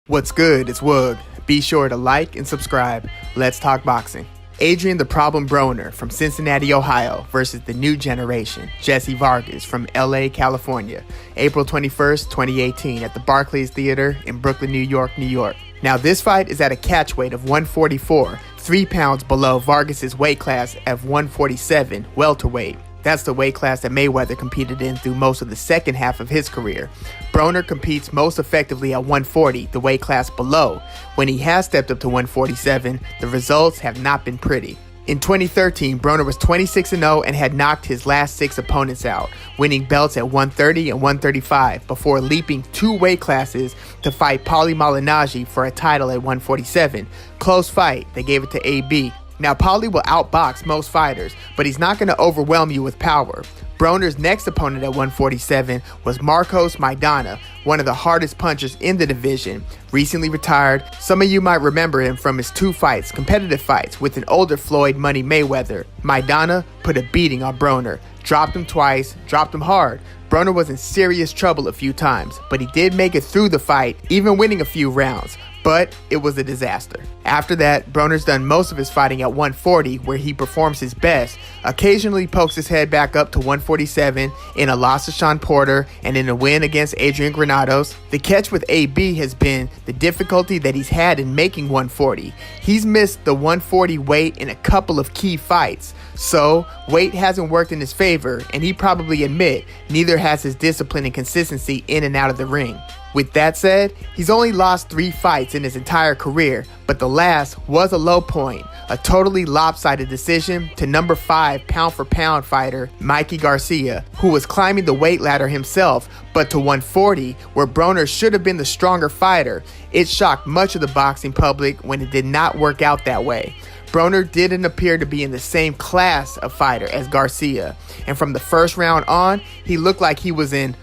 What's good? It's Woog. Be sure to like and subscribe. Let's talk boxing. Adrien "The Problem" Broner from Cincinnati, Ohio versus the new generation, Jessie Vargas from LA, California, April 21st, 2018 at the Barclay Theater in Brooklyn, New York, New York. Now this fight is at a catchweight of 144, 3 pounds below Vargas' weight class of 147, welterweight. That's the weight class that Mayweather competed in through most of the second half of his career. Broner competes most effectively at 140, the weight class below. When he has stepped up to 147, the results have not been pretty. In 2013, Broner was 26-0 and had knocked his last 6 opponents out, winning belts at 130 and 135 before leaping 2 weight classes to fight Paulie Malignaggi for a title at 147. Close fight, they gave it to AB. Now, Paulie will outbox most fighters, but he's not going to overwhelm you with power. Broner's next opponent at 147 was Marcos Maidana, one of the hardest punchers in the division. Recently retired, some of you might remember him from his 2 fights, competitive fights, with an older Floyd Money Mayweather. Maidana put a beating on Broner, dropped him twice, dropped him hard. Broner was in serious trouble a few times, but he did make it through the fight, even winning a few rounds. But it was a disaster. After that, Broner's done most of his fighting at 140, where he performs his best, occasionally pokes his head back up to 147 in a loss to Sean Porter and in a win against Adrien Granados. The catch with AB has been the difficulty that he's had in making 140. He's missed the 140 weight in a couple of key fights, so weight hasn't worked in his favor, and he probably admit neither has his discipline and consistency in and out of the ring. With that said, he's only lost 3 fights in his entire career, but the last was a low point, a totally lopsided decision to number 5 pound-for-pound fighter Mikey Garcia, who was climbing the weight ladder himself, but to 140, where Broner should have been the stronger fighter. It shocked much of the boxing public when it did not work out that way. Broner didn't appear to be in the same class of fighter as Garcia, and from the first round on, he looked like he was in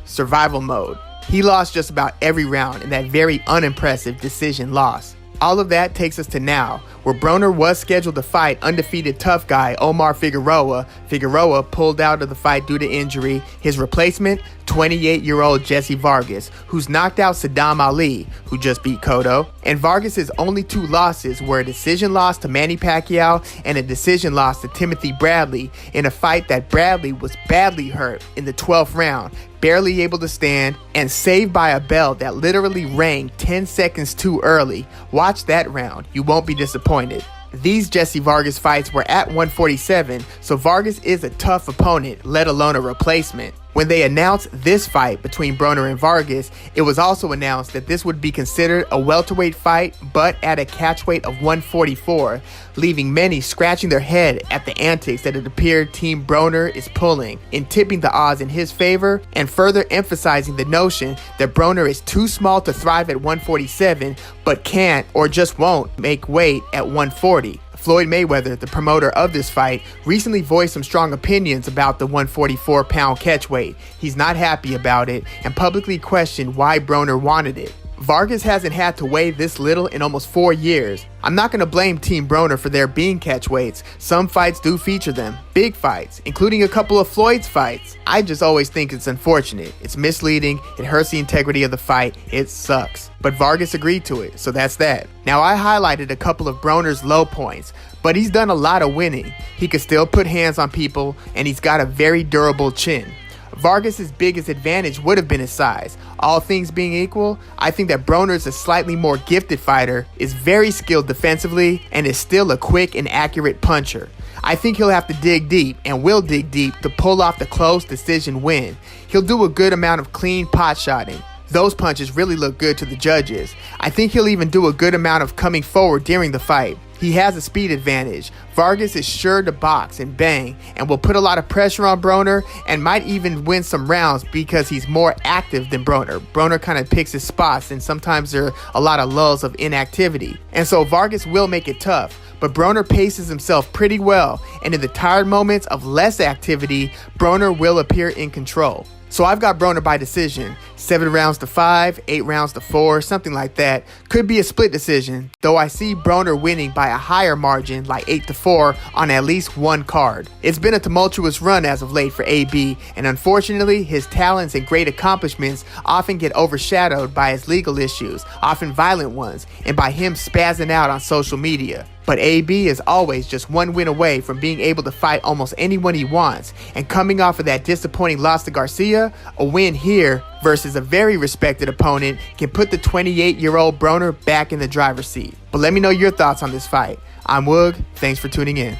survival mode. He lost just about every round in that very unimpressive decision loss. All of that takes us to now, where Broner was scheduled to fight undefeated tough guy Omar Figueroa. Figueroa pulled out of the fight due to injury. His replacement, 28-year-old Jessie Vargas, who's knocked out Saddam Ali, who just beat Cotto. And Vargas' only 2 losses were a decision loss to Manny Pacquiao and a decision loss to Timothy Bradley in a fight that Bradley was badly hurt in the 12th round, barely able to stand, and saved by a bell that literally rang 10 seconds too early. Watch that round. You won't be disappointed. These Jessie Vargas fights were at 147, so Vargas is a tough opponent, let alone a replacement. When they announced this fight between Broner and Vargas, it was also announced that this would be considered a welterweight fight, but at a catchweight of 144, leaving many scratching their head at the antics that it appeared Team Broner is pulling, in tipping the odds in his favor and further emphasizing the notion that Broner is too small to thrive at 147, but can't or just won't make weight at 140. Floyd Mayweather, the promoter of this fight, recently voiced some strong opinions about the 144-pound catchweight. He's not happy about it and publicly questioned why Broner wanted it. Vargas hasn't had to weigh this little in almost 4 years. I'm not going to blame Team Broner for there being catchweights. Some fights do feature them, big fights, including a couple of Floyd's fights. I just always think it's unfortunate. It's misleading, it hurts the integrity of the fight, it sucks. But Vargas agreed to it, so that's that. Now, I highlighted a couple of Broner's low points, but he's done a lot of winning. He can still put hands on people, and he's got a very durable chin. Vargas' biggest advantage would have been his size. All things being equal, I think that Broner is a slightly more gifted fighter, is very skilled defensively, and is still a quick and accurate puncher. I think he'll have to dig deep, and will dig deep, to pull off the close decision win. He'll do a good amount of clean pot shotting. Those punches really look good to the judges. I think he'll even do a good amount of coming forward during the fight. He has a speed advantage. Vargas is sure to box and bang and will put a lot of pressure on Broner and might even win some rounds because he's more active than Broner. Broner kind of picks his spots, and sometimes there are a lot of lulls of inactivity. And so Vargas will make it tough. But Broner paces himself pretty well, and in the tired moments of less activity, Broner will appear in control. So I've got Broner by decision, 7 rounds to 5, 8 rounds to 4, something like that. Could be a split decision, though I see Broner winning by a higher margin, like 8 to 4, on at least one card. It's been a tumultuous run as of late for AB, and unfortunately, his talents and great accomplishments often get overshadowed by his legal issues, often violent ones, and by him spazzing out on social media. But AB is always just one win away from being able to fight almost anyone he wants, and coming off of that disappointing loss to Garcia, a win here versus a very respected opponent can put the 28-year-old Broner back in the driver's seat. But let me know your thoughts on this fight. I'm Woog, thanks for tuning in.